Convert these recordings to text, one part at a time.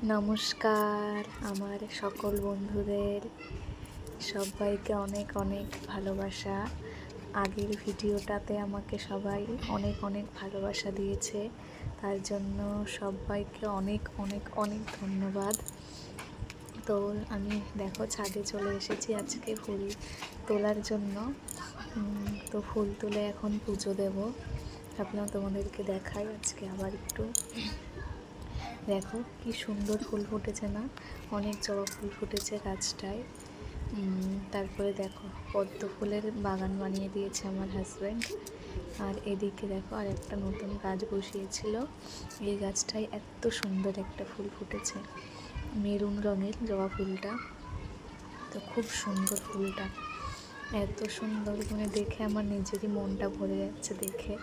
নমস্কার আমার সকল বন্ধুদের, সবাইকে অনেক অনেক ভালোবাসা। আগের ভিডিওটাতে আমাকে সবাই অনেক অনেক ভালোবাসা দিয়েছে, তার জন্য সবাইকে অনেক অনেক অনেক ধন্যবাদ। তো আমি দেখো ছাদে চলে এসেছি আজকে ফুল তোলার জন্য। তো ফুল তুলে এখন পুজো দেব। ভাবলাম তোমাদেরকে দেখাই আজকে আবার একটু। দেখো কি সুন্দর ফুল ফুটেছে না, অনেক জবা ফুল ফুটেছে গাছটায়। তারপরে দেখো পদ্ম ফুলের বাগান বানিয়ে দিয়েছে আমার হাজব্যান্ড। আর এদিকে দেখো আর একটা নতুন গাছ বসিয়েছিল, এই গাছটায় এত সুন্দর একটা ফুল ফুটেছে, মেরুন রঙের জবা ফুলটা। তো খুব সুন্দর ফুলটা, এত সুন্দর, মানে দেখে আমার নিজেরই মনটা ভরে যাচ্ছে, দেখে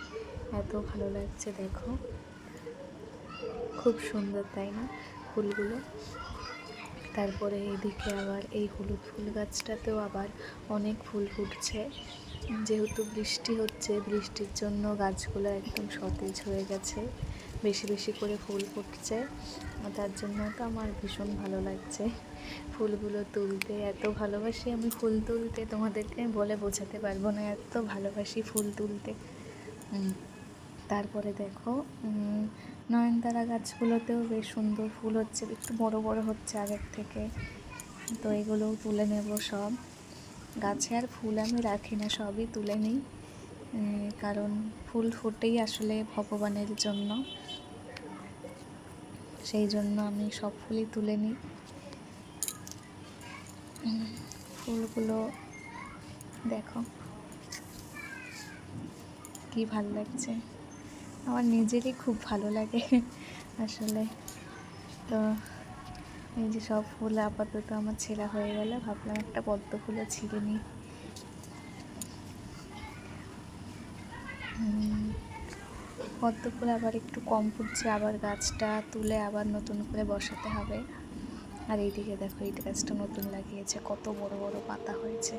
এত ভালো লাগছে। দেখো খুব সুন্দর, তাই না ফুলগুলো? তারপরে এদিকে আবার এই হলুদ ফুল গাছটাতেও আবার অনেক ফুল ফুটছে। যেহেতু বৃষ্টি হচ্ছে, বৃষ্টির জন্য গাছগুলো একদম সতেজ হয়ে গেছে, বেশি বেশি করে ফুল ফুটছে। তার জন্য তো আমার ভীষণ ভালো লাগছে ফুলগুলো তুলতে। এত ভালোবাসি আমি ফুল তুলতে, তোমাদেরকে বলে বোঝাতে পারবো না, এত ভালোবাসি ফুল তুলতে। তারপরে দেখো নয়নতারা গাছগুলোতেও বেশ সুন্দর ফুল হচ্ছে, একটু বড় বড় হচ্ছে আগের থেকে। তো এগুলোও তুলে নেব সব। গাছে আর ফুল আমি রাখি না, সবই তুলে নিই, কারণ ফুল ফোটেই আসলে ভগবানের জন্য, সেই জন্য আমি সব ফুলই তুলে নিই। ফুলগুলো দেখো কি ভালো লাগছে, আমার নিজেরই খুব ভালো লাগে আসলে। তো এই যে সব ফুল আপাতত আমার ছেঁড়া হয়ে গেল, ভাবলাম একটা পদ্ম ফুলও ছিঁড়ে নিই। পদ্ম ফুল আবার একটু কম ফুটছে, আবার গাছটা তুলে আবার নতুন করে বসাতে হবে। আর এইদিকে দেখো এই গাছটা নতুন লাগিয়েছে, কত বড় বড় পাতা হয়েছে।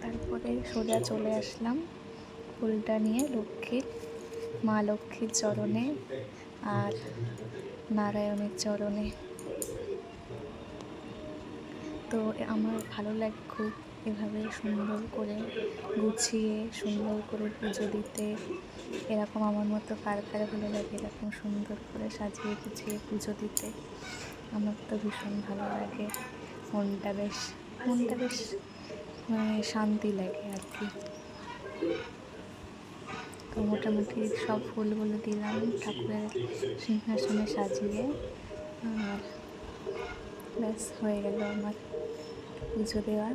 তারপরে সোজা চলে আসলাম ফুলটা নিয়ে মা লক্ষ্মীর চরণে আর নারায়ণের চরণে। তো আমার ভালো লাগে খুব এভাবে সুন্দর করে গুছিয়ে সুন্দর করে পুজো দিতে। এরকম আমার মতো কার কার ভালো লাগে এরকম সুন্দর করে সাজিয়ে গুছিয়ে পুজো দিতে? আমার তো ভীষণ ভালো লাগে, মনটা বেশ মানে শান্তি লাগে আর কি। তো মোটামুটি সব ফুলগুলো দিলাম ঠাকুরের সিংহাসনে সাজিয়ে, আর ব্যাস হয়ে গেল আমার পুজো দেওয়া।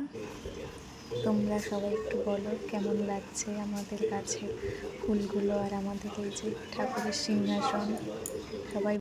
তোমরা সবাই একটু বলো কেমন লাগছে আমাদের কাছে ফুলগুলো আর আমাদের এই যে ঠাকুরের সিংহাসন, সবাই